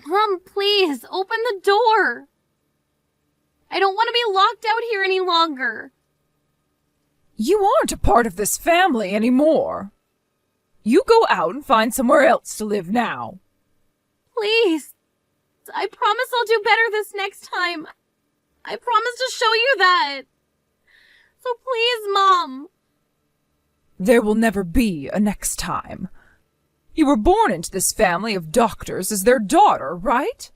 Mom, please, open the door. I don't want to be locked out here any longer. You aren't a part of this family anymore. You go out and find somewhere else to live now. Please. I promise I'll do better this next time. I promise to show you that. So please, Mom. There will never be a next time. You were born into this family of doctors as their daughter, right?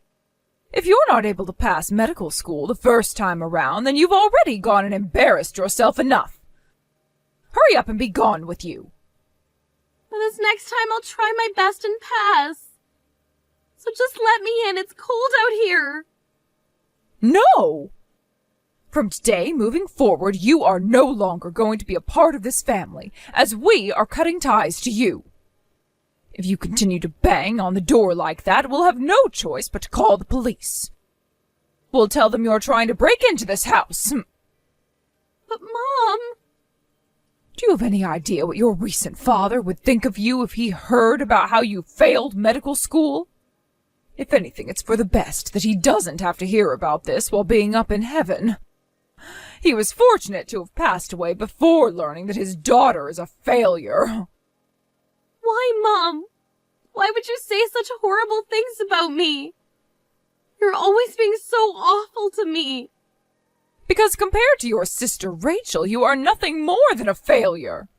If you're not able to pass medical school the first time around, then you've already gone and embarrassed yourself enough. Hurry up and be gone with you. But this next time I'll try my best and pass. So just let me in. It's cold out here. No! From today, moving forward, you are no longer going to be a part of this family, as we are cutting ties to you. If you continue to bang on the door like that, we'll have no choice but to call the police. We'll tell them you're trying to break into this house. But, Mom... Do you have any idea what your recent father would think of you if he heard about how you failed medical school? If anything, it's for the best that he doesn't have to hear about this while being up in heaven. He was fortunate to have passed away before learning that his daughter is a failure. Why, Mom? Why would you say such horrible things about me? You're always being so awful to me. Because compared to your sister Rachel, you are nothing more than a failure.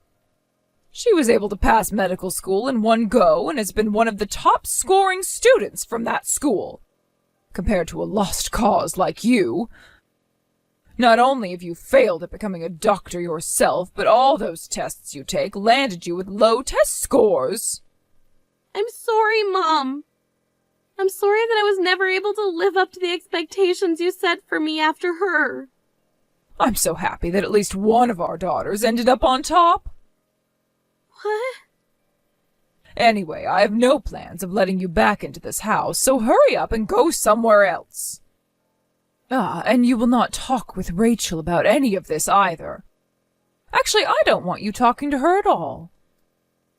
She was able to pass medical school in one go and has been one of the top scoring students from that school. Compared to a lost cause like you. Not only have you failed at becoming a doctor yourself, but all those tests you take landed you with low test scores. I'm sorry, Mom. I'm sorry that I was never able to live up to the expectations you set for me after her. I'm so happy that at least one of our daughters ended up on top. What? Anyway, I have no plans of letting you back into this house, so hurry up and go somewhere else. And you will not talk with Rachel about any of this either. Actually, I don't want you talking to her at all.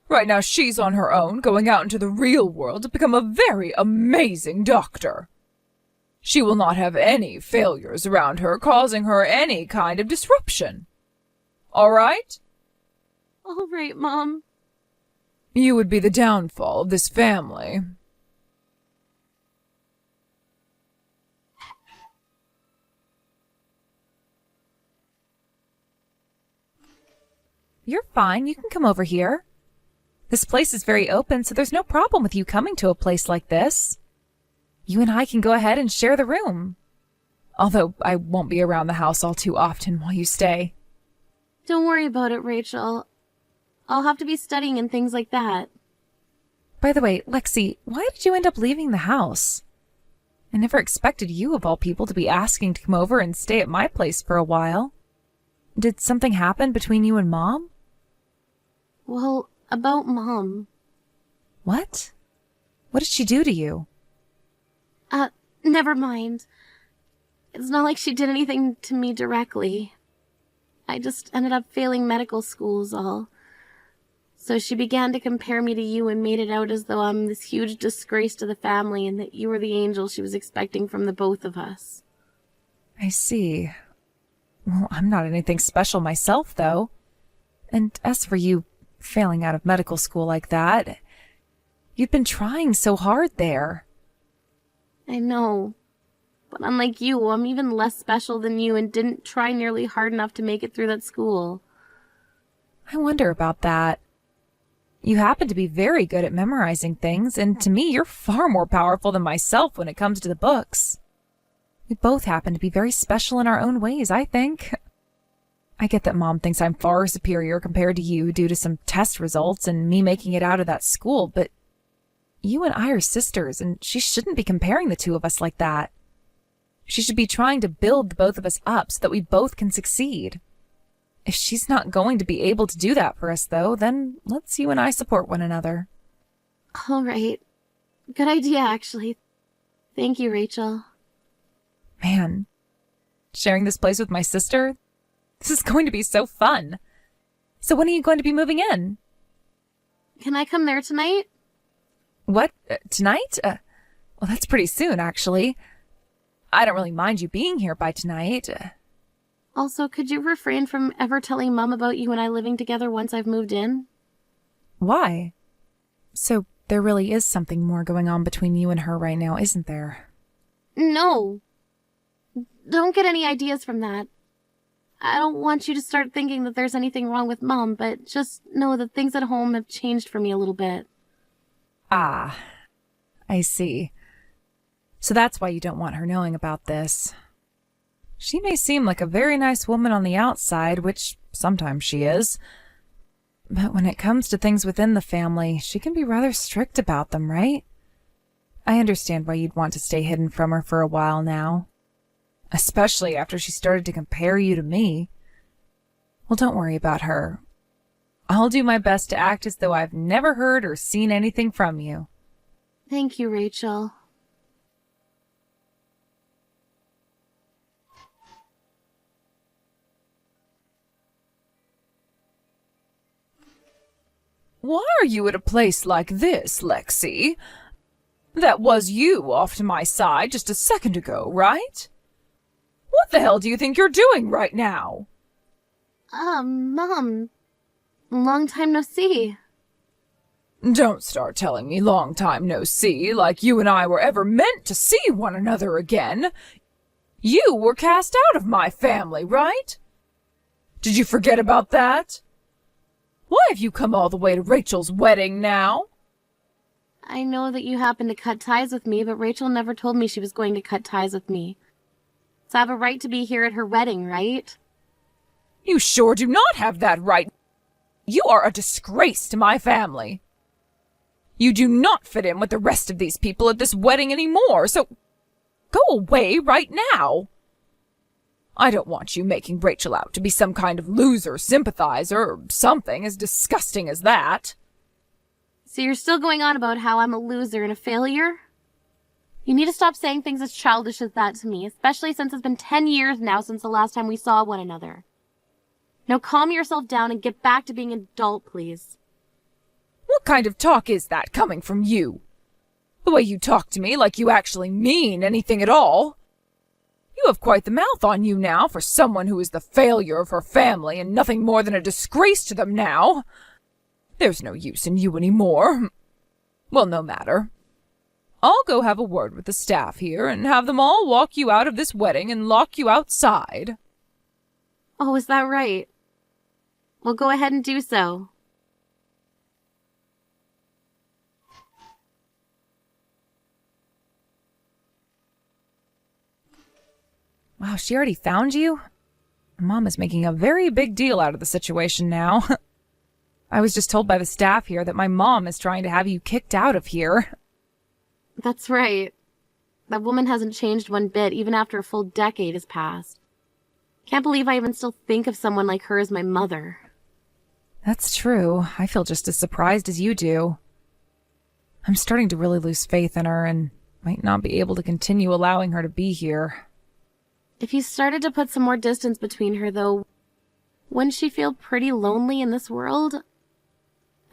Right now she's on her own, going out into the real world to become a very amazing doctor. She will not have any failures around her causing her any kind of disruption. All right? All right, Mom. You would be the downfall of this family. You're fine. You can come over here. This place is very open, so there's no problem with you coming to a place like this. You and I can go ahead and share the room. Although I won't be around the house all too often while you stay. Don't worry about it, Rachel. I'll have to be studying and things like that. By the way, Lexi, why did you end up leaving the house? I never expected you, of all people, to be asking to come over and stay at my place for a while. Did something happen between you and Mom? Well, about Mom. What? What did she do to you? Never mind. It's not like she did anything to me directly. I just ended up failing medical school is all. So she began to compare me to you and made it out as though I'm this huge disgrace to the family and that you were the angel she was expecting from the both of us. I see. Well, I'm not anything special myself, though. And as for you failing out of medical school like that, you'd been trying so hard there. I know. But unlike you, I'm even less special than you and didn't try nearly hard enough to make it through that school. I wonder about that. You happen to be very good at memorizing things, and to me, you're far more powerful than myself when it comes to the books. We both happen to be very special in our own ways, I think. I get that Mom thinks I'm far superior compared to you due to some test results and me making it out of that school, but you and I are sisters, and she shouldn't be comparing the two of us like that. She should be trying to build the both of us up so that we both can succeed. If she's not going to be able to do that for us, though, then let's you and I support one another. All right. Good idea, actually. Thank you, Rachel. Man, sharing this place with my sister? This is going to be so fun. So when are you going to be moving in? Can I come there tonight? What? Tonight? Well, that's pretty soon, actually. I don't really mind you being here by tonight. Also, could you refrain from ever telling Mom about you and I living together once I've moved in? Why? So there really is something more going on between you and her right now, isn't there? No. Don't get any ideas from that. I don't want you to start thinking that there's anything wrong with Mom, but just know that things at home have changed for me a little bit. Ah, I see. So that's why you don't want her knowing about this. She may seem like a very nice woman on the outside, which sometimes she is. But when it comes to things within the family, she can be rather strict about them, right? I understand why you'd want to stay hidden from her for a while now. Especially after she started to compare you to me. Well, don't worry about her. I'll do my best to act as though I've never heard or seen anything from you. Thank you, Rachel. Why are you at a place like this, Lexi? That was you off to my side just a second ago, right? What the hell do you think you're doing right now? Mom. Long time no see. Don't start telling me long time no see, like you and I were ever meant to see one another again. You were cast out of my family, right? Did you forget about that? Why have you come all the way to Rachel's wedding now? I know that you happened to cut ties with me, but Rachel never told me she was going to cut ties with me. So I have a right to be here at her wedding, right? You sure do not have that right. You are a disgrace to my family. You do not fit in with the rest of these people at this wedding anymore, so go away right now. I don't want you making Rachel out to be some kind of loser sympathizer or something as disgusting as that. So you're still going on about how I'm a loser and a failure? You need to stop saying things as childish as that to me, especially since it's been 10 years now since the last time we saw one another. Now calm yourself down and get back to being an adult, please. What kind of talk is that coming from you? The way you talk to me like you actually mean anything at all. You have quite the mouth on you now for someone who is the failure of her family and nothing more than a disgrace to them now. There's no use in you anymore. Well, no matter. I'll go have a word with the staff here and have them all walk you out of this wedding and lock you outside. Oh, is that right? Well, go ahead and do so. Wow, she already found you? Mom is making a very big deal out of the situation now. I was just told by the staff here that my mom is trying to have you kicked out of here. That's right. That woman hasn't changed one bit, even after a full decade has passed. Can't believe I even still think of someone like her as my mother. That's true. I feel just as surprised as you do. I'm starting to really lose faith in her and might not be able to continue allowing her to be here. If you started to put some more distance between her, though, wouldn't she feel pretty lonely in this world?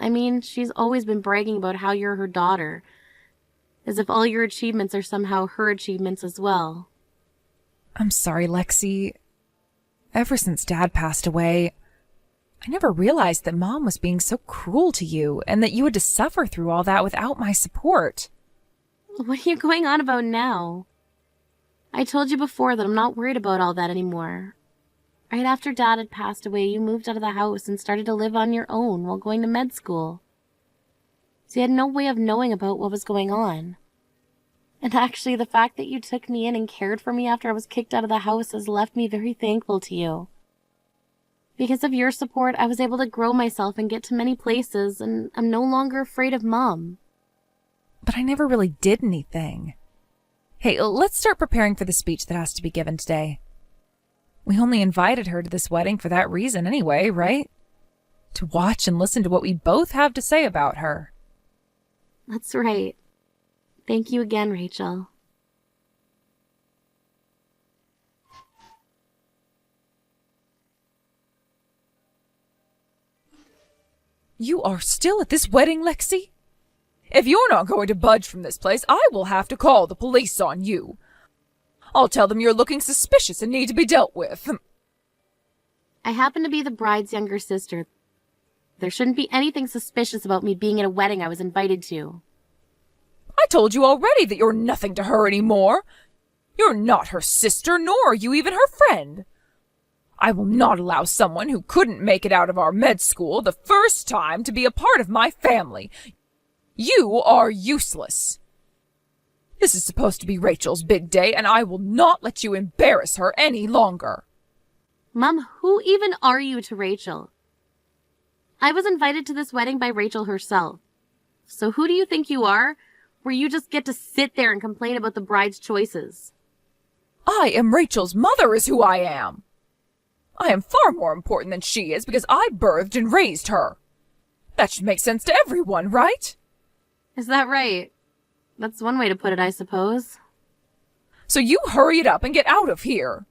I mean, she's always been bragging about how you're her daughter, as if all your achievements are somehow her achievements as well. I'm sorry, Lexi. Ever since Dad passed away, I never realized that Mom was being so cruel to you and that you had to suffer through all that without my support. What are you going on about now? I told you before that I'm not worried about all that anymore. Right after Dad had passed away, you moved out of the house and started to live on your own while going to med school. So you had no way of knowing about what was going on. And actually, the fact that you took me in and cared for me after I was kicked out of the house has left me very thankful to you. Because of your support, I was able to grow myself and get to many places, and I'm no longer afraid of Mom. But I never really did anything. Hey, let's start preparing for the speech that has to be given today. We only invited her to this wedding for that reason anyway, right? To watch and listen to what we both have to say about her. That's right. Thank you again, Rachel. You are still at this wedding, Lexi? If you're not going to budge from this place, I will have to call the police on you. I'll tell them you're looking suspicious and need to be dealt with. I happen to be the bride's younger sister. There shouldn't be anything suspicious about me being at a wedding I was invited to. I told you already that you're nothing to her anymore. You're not her sister, nor are you even her friend. I will not allow someone who couldn't make it out of our med school the first time to be a part of my family. You are useless. This is supposed to be Rachel's big day, and I will not let you embarrass her any longer. Mom, who even are you to Rachel? I was invited to this wedding by Rachel herself. So who do you think you are, where you just get to sit there and complain about the bride's choices? I am Rachel's mother is who I am. I am far more important than she is because I birthed and raised her. That should make sense to everyone, right? Is that right? That's one way to put it, I suppose. So you hurry it up and get out of here.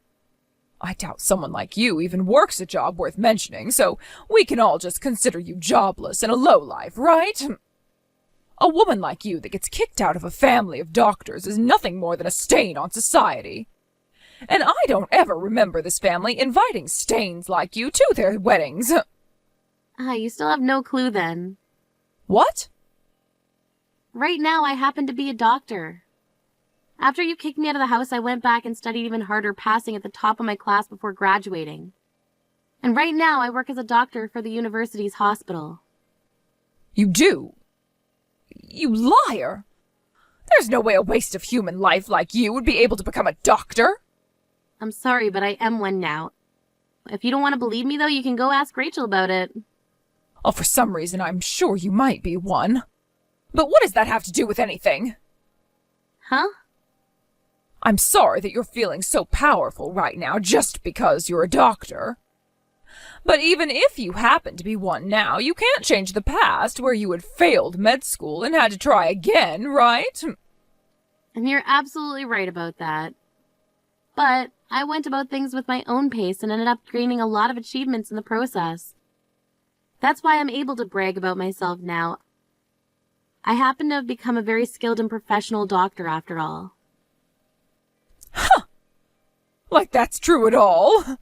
I doubt someone like you even works a job worth mentioning, so we can all just consider you jobless and a lowlife, right? A woman like you that gets kicked out of a family of doctors is nothing more than a stain on society. And I don't ever remember this family inviting stains like you to their weddings. You still have no clue then. What? Right now, I happen to be a doctor. After you kicked me out of the house, I went back and studied even harder, passing at the top of my class before graduating. And right now, I work as a doctor for the university's hospital. You do? You liar! There's no way a waste of human life like you would be able to become a doctor. I'm sorry, but I am one now. If you don't want to believe me, though, you can go ask Rachel about it. Oh, for some reason, I'm sure you might be one. But what does that have to do with anything? Huh? I'm sorry that you're feeling so powerful right now just because you're a doctor. But even if you happen to be one now, you can't change the past where you had failed med school and had to try again, right? And you're absolutely right about that. But I went about things with my own pace and ended up gaining a lot of achievements in the process. That's why I'm able to brag about myself now. I happen to have become a very skilled and professional doctor after all. Huh! Like that's true at all?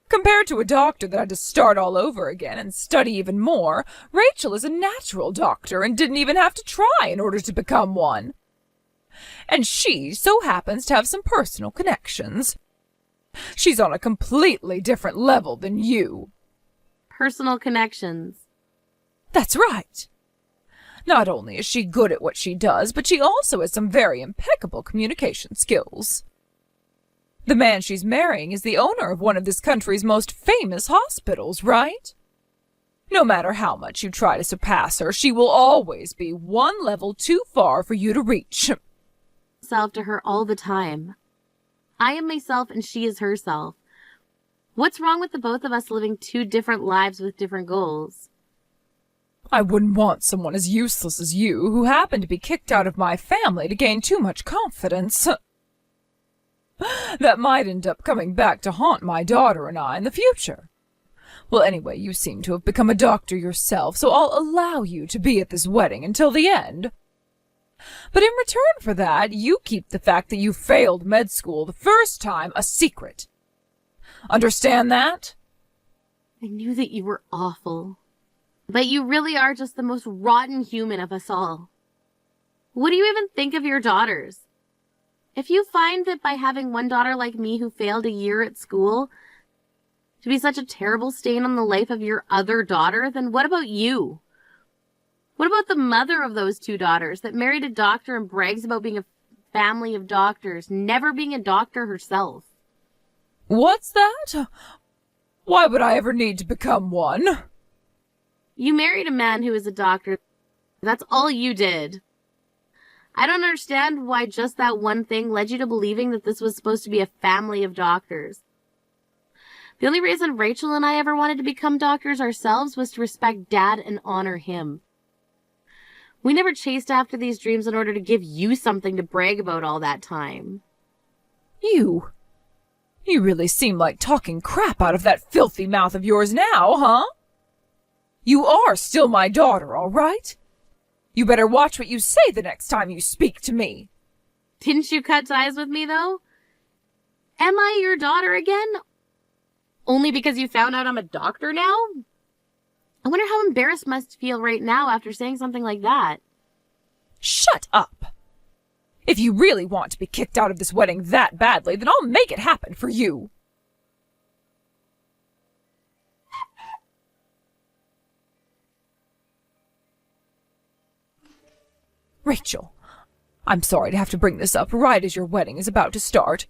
Compared to a doctor that had to start all over again and study even more, Rachel is a natural doctor and didn't even have to try in order to become one. And she so happens to have some personal connections. She's on a completely different level than you. Personal connections. That's right. Not only is she good at what she does, but she also has some very impeccable communication skills. The man she's marrying is the owner of one of this country's most famous hospitals, right? No matter how much you try to surpass her, she will always be one level too far for you to reach. Self to her all the time. I am myself and she is herself. What's wrong with the both of us living two different lives with different goals? I wouldn't want someone as useless as you, who happened to be kicked out of my family, to gain too much confidence. That might end up coming back to haunt my daughter and I in the future. Well, anyway, you seem to have become a doctor yourself, so I'll allow you to be at this wedding until the end. But in return for that, you keep the fact that you failed med school the first time a secret. Understand that? I knew that you were awful. But you really are just the most rotten human of us all. What do you even think of your daughters? If you find that by having one daughter like me who failed a year at school to be such a terrible stain on the life of your other daughter, then what about you? What about the mother of those two daughters that married a doctor and brags about being a family of doctors, never being a doctor herself? What's that? Why would I ever need to become one? You married a man who is a doctor. That's all you did. I don't understand why just that one thing led you to believing that this was supposed to be a family of doctors. The only reason Rachel and I ever wanted to become doctors ourselves was to respect Dad and honor him. We never chased after these dreams in order to give you something to brag about all that time. You really seem like talking crap out of that filthy mouth of yours now, huh? You are still my daughter, all right? You better watch what you say the next time you speak to me. Didn't you cut ties with me, though? Am I your daughter again? Only because you found out I'm a doctor now? I wonder how embarrassed must feel right now after saying something like that. Shut up! If you really want to be kicked out of this wedding that badly, then I'll make it happen for you. Rachel, I'm sorry to have to bring this up right as your wedding is about to start.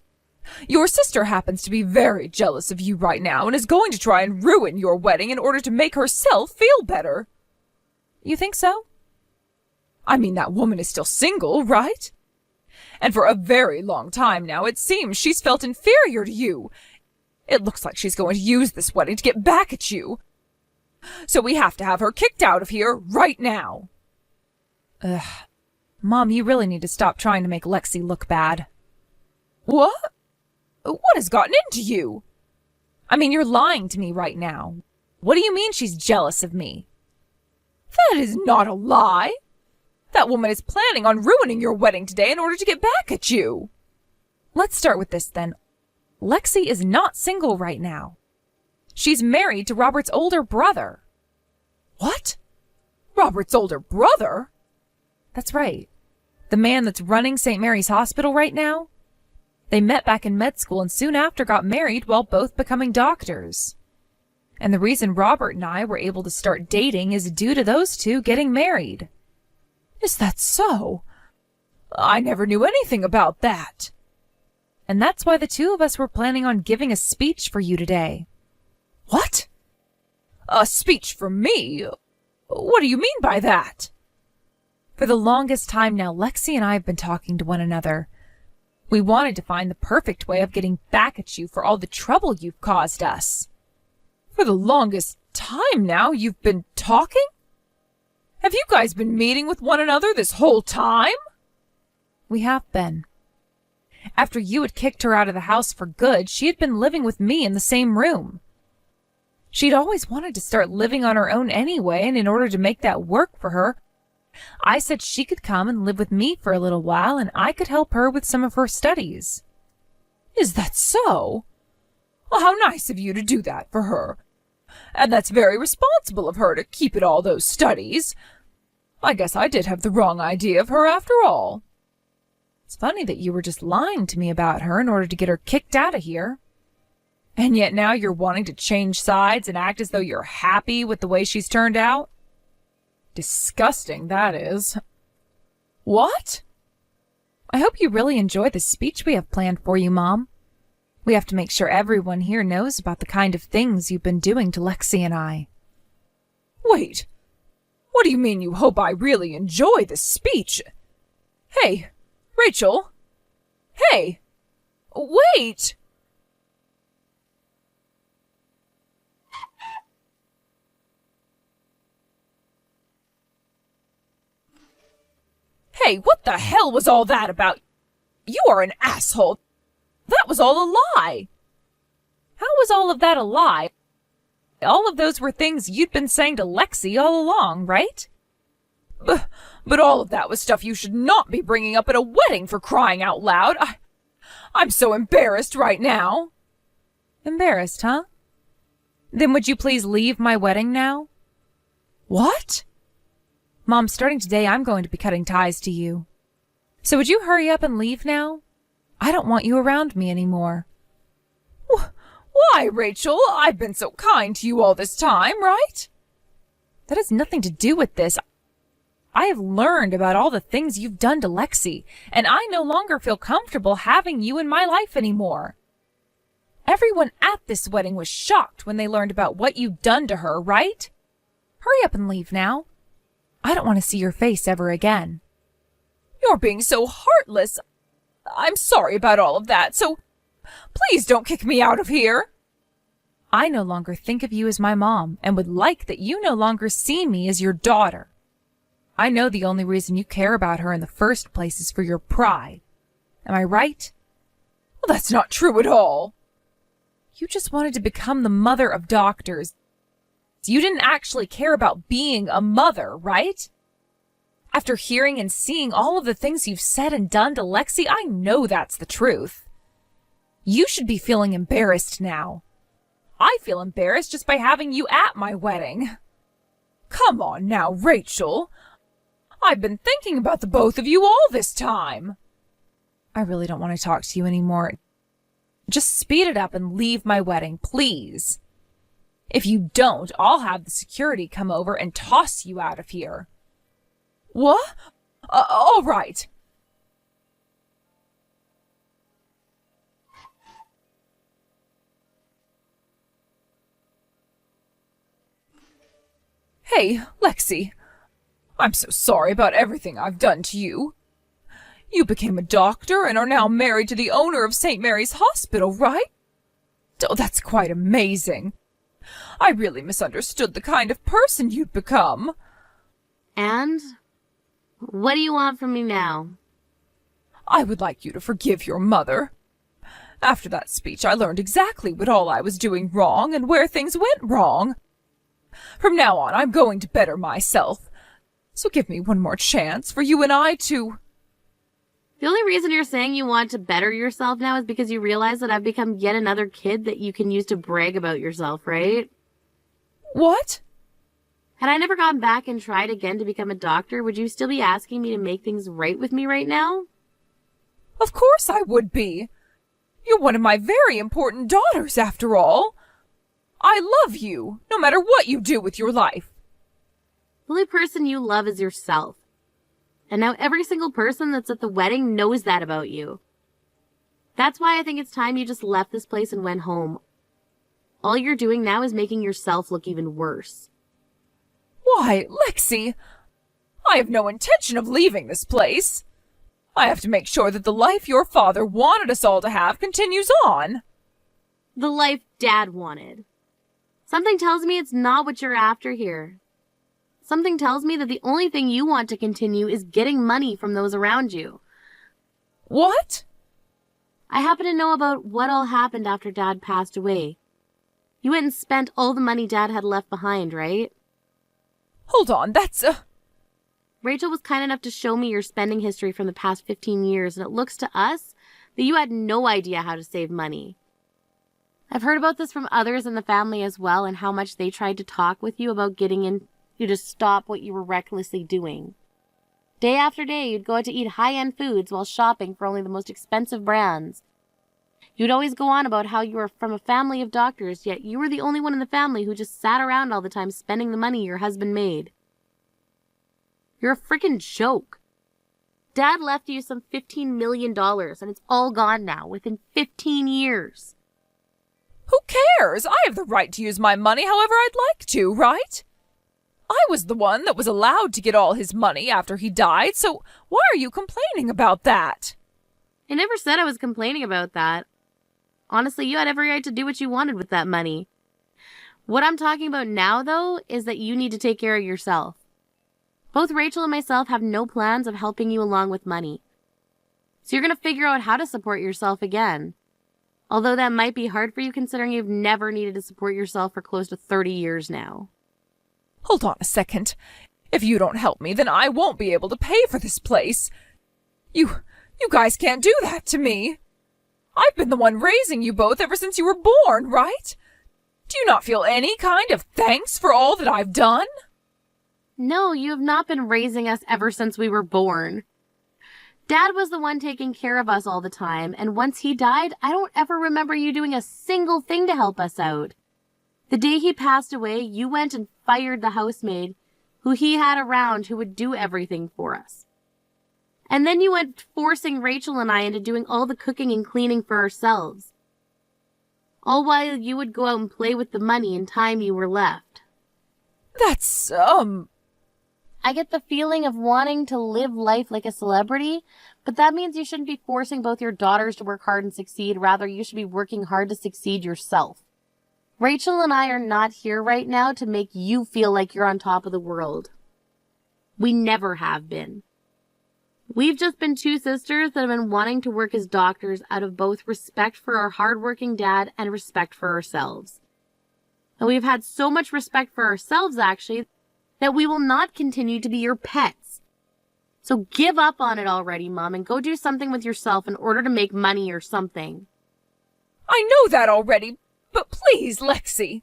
Your sister happens to be very jealous of you right now and is going to try and ruin your wedding in order to make herself feel better. You think so? I mean, that woman is still single, right? And for a very long time now, it seems she's felt inferior to you. It looks like she's going to use this wedding to get back at you. So we have to have her kicked out of here right now. Ugh. Mom, you really need to stop trying to make Lexi look bad. What? What has gotten into you? I mean, you're lying to me right now. What do you mean she's jealous of me? That is not a lie. That woman is planning on ruining your wedding today in order to get back at you. Let's start with this then. Lexi is not single right now. She's married to Robert's older brother. What? Robert's older brother? That's right. The man that's running St. Mary's Hospital right now. They met back in med school and soon after got married while both becoming doctors. And the reason Robert and I were able to start dating is due to those two getting married. Is that so? I never knew anything about that. And that's why the two of us were planning on giving a speech for you today. What? A speech for me? What do you mean by that? For the longest time now, Lexi and I have been talking to one another. We wanted to find the perfect way of getting back at you for all the trouble you've caused us. For the longest time now, you've been talking? Have you guys been meeting with one another this whole time? We have been. After you had kicked her out of the house for good, she had been living with me in the same room. She'd always wanted to start living on her own anyway, and in order to make that work for her, I said she could come and live with me for a little while and I could help her with some of her studies. Is that so? Well, how nice of you to do that for her. And that's very responsible of her to keep at all those studies. I guess I did have the wrong idea of her after all. It's funny that you were just lying to me about her in order to get her kicked out of here. And yet now you're wanting to change sides and act as though you're happy with the way she's turned out? Disgusting, that is. What? I hope you really enjoy the speech we have planned for you, Mom. We have to make sure everyone here knows about the kind of things you've been doing to Lexi and I. Wait. What do you mean you hope I really enjoy this speech? Hey, Rachel. Hey. Wait. Hey, what the hell was all that about? You are an asshole. That was all a lie. How was all of that a lie? All of those were things you'd been saying to Lexi all along, right? But all of that was stuff you should not be bringing up at a wedding, for crying out loud. I'm so embarrassed right now. Embarrassed, huh? Then would you please leave my wedding now? What? Mom, starting today, I'm going to be cutting ties to you. So would you hurry up and leave now? I don't want you around me anymore. Why, Rachel? I've been so kind to you all this time, right? That has nothing to do with this. I have learned about all the things you've done to Lexi, and I no longer feel comfortable having you in my life anymore. Everyone at this wedding was shocked when they learned about what you've done to her, right? Hurry up and leave now. I don't want to see your face ever again. You're being so heartless. I'm sorry about all of that, so please don't kick me out of here. I no longer think of you as my mom and would like that you no longer see me as your daughter. I know the only reason you care about her in the first place is for your pride. Am I right? Well, that's not true at all. You just wanted to become the mother of doctors. You didn't actually care about being a mother, right? After hearing and seeing all of the things you've said and done to Lexi, I know that's the truth. You should be feeling embarrassed now. I feel embarrassed just by having you at my wedding. Come on now, Rachel. I've been thinking about the both of you all this time. I really don't want to talk to you anymore. Just speed it up and leave my wedding, please. If you don't, I'll have the security come over and toss you out of here. What? All right. Hey, Lexi. I'm so sorry about everything I've done to you. You became a doctor and are now married to the owner of St. Mary's Hospital, right? Oh, that's quite amazing. I really misunderstood the kind of person you'd become. And? What do you want from me now? I would like you to forgive your mother. After that speech, I learned exactly what all I was doing wrong and where things went wrong. From now on, I'm going to better myself. So give me one more chance for you and I to... The only reason you're saying you want to better yourself now is because you realize that I've become yet another kid that you can use to brag about yourself, right? What? Had I never gone back and tried again to become a doctor, would you still be asking me to make things right with me right now? Of course I would be. You're one of my very important daughters, after all. I love you, no matter what you do with your life. The only person you love is yourself. And now every single person that's at the wedding knows that about you. That's why I think it's time you just left this place and went home. All you're doing now is making yourself look even worse. Why, Lexi, I have no intention of leaving this place. I have to make sure that the life your father wanted us all to have continues on. The life Dad wanted. Something tells me it's not what you're after here. Something tells me that the only thing you want to continue is getting money from those around you. What? I happen to know about what all happened after Dad passed away. You went and spent all the money Dad had left behind, right? Hold on, that's Rachel was kind enough to show me your spending history from the past 15 years, and it looks to us that you had no idea how to save money. I've heard about this from others in the family as well, and how much they tried to talk with you about getting you to stop what you were recklessly doing. Day after day, you'd go out to eat high-end foods while shopping for only the most expensive brands. You'd always go on about how you were from a family of doctors, yet you were the only one in the family who just sat around all the time spending the money your husband made. You're a freaking joke. Dad left you some $15 million, and it's all gone now, within 15 years. Who cares? I have the right to use my money however I'd like to, right? I was the one that was allowed to get all his money after he died, so why are you complaining about that? I never said I was complaining about that. Honestly, you had every right to do what you wanted with that money. What I'm talking about now, though, is that you need to take care of yourself. Both Rachel and myself have no plans of helping you along with money. So you're going to figure out how to support yourself again. Although that might be hard for you considering you've never needed to support yourself for close to 30 years now. Hold on a second. If you don't help me, then I won't be able to pay for this place. You guys can't do that to me. I've been the one raising you both ever since you were born, right? Do you not feel any kind of thanks for all that I've done? No, you have not been raising us ever since we were born. Dad was the one taking care of us all the time, and once he died, I don't ever remember you doing a single thing to help us out. The day he passed away, you went and fired the housemaid who he had around who would do everything for us. And then you went forcing Rachel and I into doing all the cooking and cleaning for ourselves. All while you would go out and play with the money and time you were left. That's, I get the feeling of wanting to live life like a celebrity, but that means you shouldn't be forcing both your daughters to work hard and succeed. Rather, you should be working hard to succeed yourself. Rachel and I are not here right now to make you feel like you're on top of the world. We never have been. We've just been two sisters that have been wanting to work as doctors out of both respect for our hardworking dad and respect for ourselves. And we've had so much respect for ourselves, actually, that we will not continue to be your pets. So give up on it already, Mom, and go do something with yourself in order to make money or something. I know that already, but please, Lexi.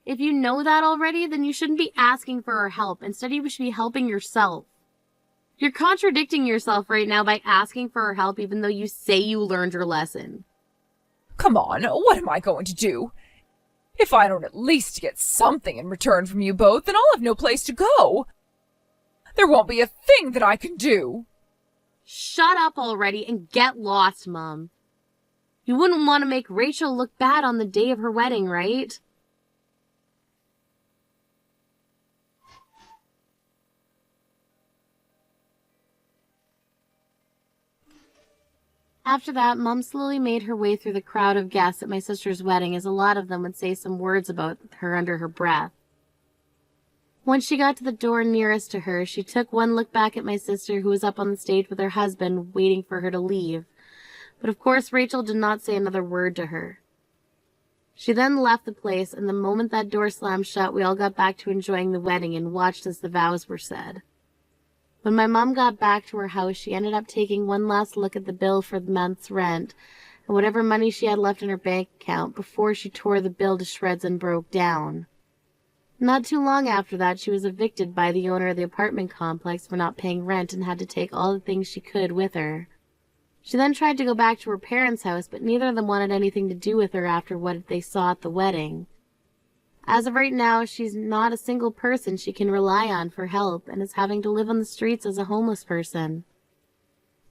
If you know that already, then you shouldn't be asking for her help. Instead, you should be helping yourself. You're contradicting yourself right now by asking for her help even though you say you learned your lesson. Come on, what am I going to do? If I don't at least get something in return from you both, then I'll have no place to go. There won't be a thing that I can do. Shut up already and get lost, Mom. You wouldn't want to make Rachel look bad on the day of her wedding, right? After that, Mom slowly made her way through the crowd of guests at my sister's wedding, as a lot of them would say some words about her under her breath. Once she got to the door nearest to her, she took one look back at my sister, who was up on the stage with her husband, waiting for her to leave. But of course, Rachel did not say another word to her. She then left the place, and the moment that door slammed shut, we all got back to enjoying the wedding and watched as the vows were said. When my mom got back to her house, she ended up taking one last look at the bill for the month's rent and whatever money she had left in her bank account before she tore the bill to shreds and broke down. Not too long after that, she was evicted by the owner of the apartment complex for not paying rent and had to take all the things she could with her. She then tried to go back to her parents' house, but neither of them wanted anything to do with her after what they saw at the wedding. As of right now, she's not a single person she can rely on for help and is having to live on the streets as a homeless person.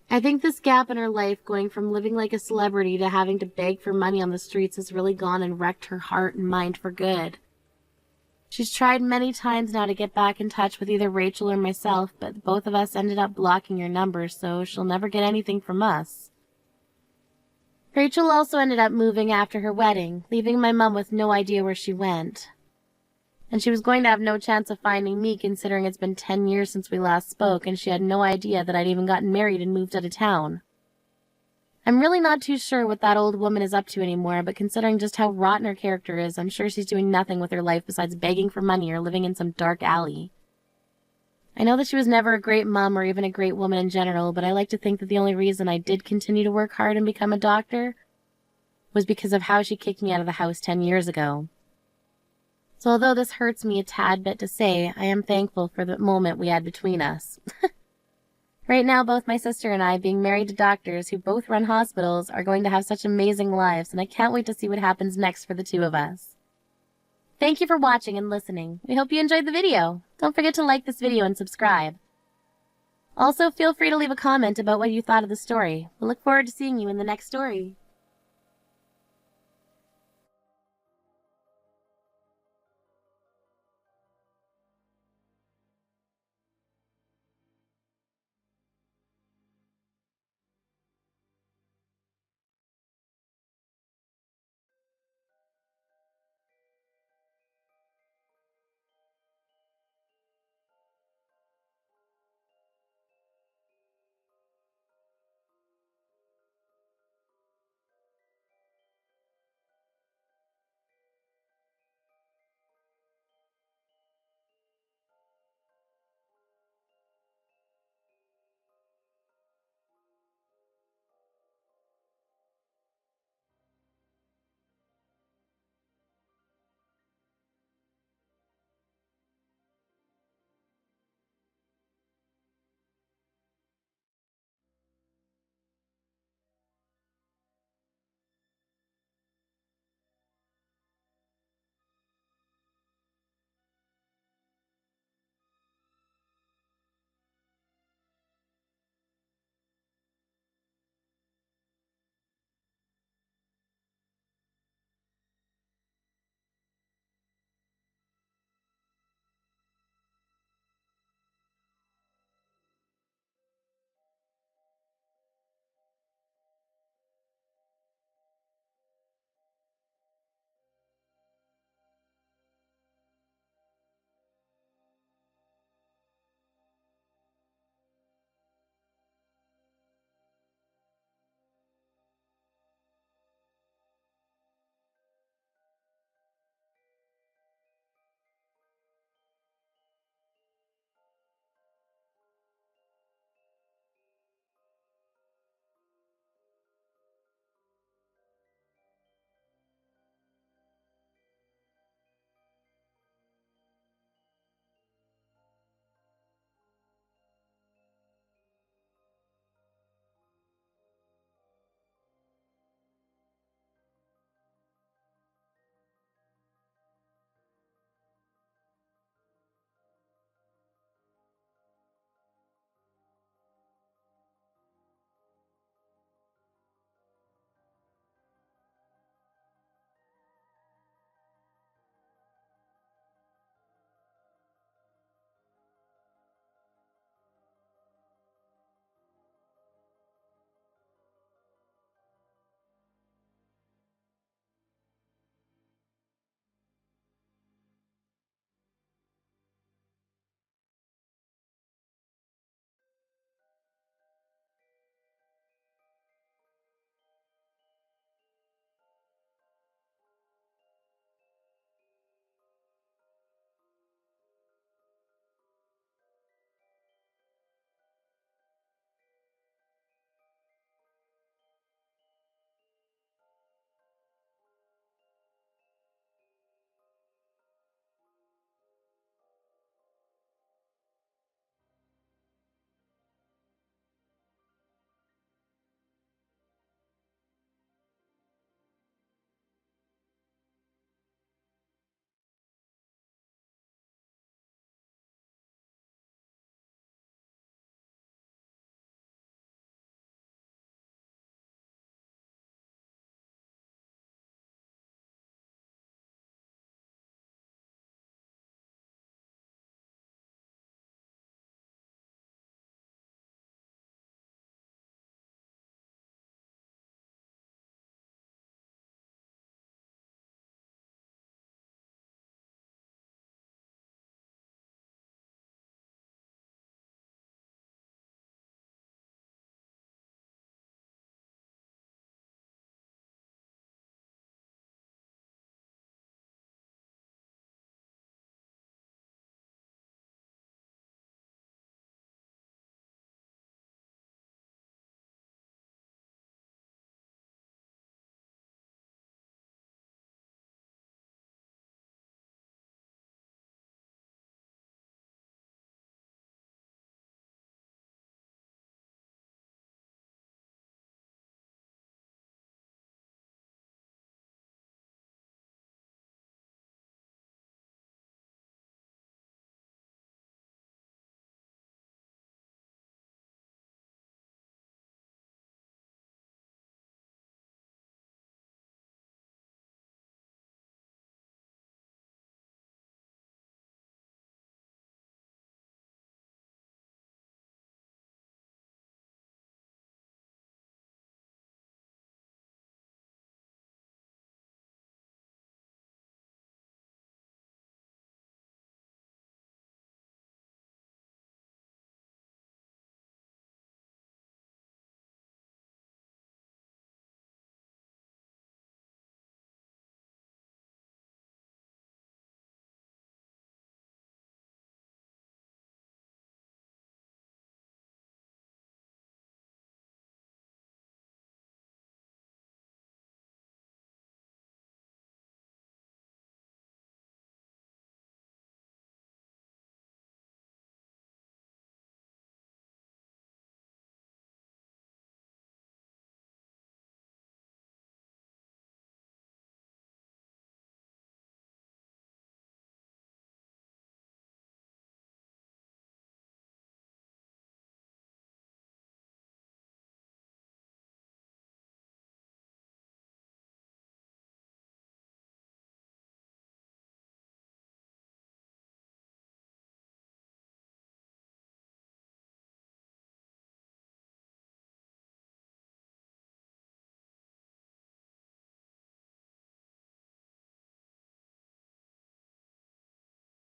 I think this gap in her life, going from living like a celebrity to having to beg for money on the streets, has really gone and wrecked her heart and mind for good. She's tried many times now to get back in touch with either Rachel or myself, but both of us ended up blocking her number, so she'll never get anything from us. Rachel also ended up moving after her wedding, leaving my mom with no idea where she went. And she was going to have no chance of finding me, considering it's been 10 years since we last spoke, and she had no idea that I'd even gotten married and moved out of town. I'm really not too sure what that old woman is up to anymore, but considering just how rotten her character is, I'm sure she's doing nothing with her life besides begging for money or living in some dark alley. I know that she was never a great mom or even a great woman in general, but I like to think that the only reason I did continue to work hard and become a doctor was because of how she kicked me out of the house 10 years ago. So although this hurts me a tad bit to say, I am thankful for the moment we had between us. Right now, both my sister and I, being married to doctors who both run hospitals, are going to have such amazing lives, and I can't wait to see what happens next for the two of us. Thank you for watching and listening. We hope you enjoyed the video. Don't forget to like this video and subscribe. Also, feel free to leave a comment about what you thought of the story. We'll look forward to seeing you in the next story.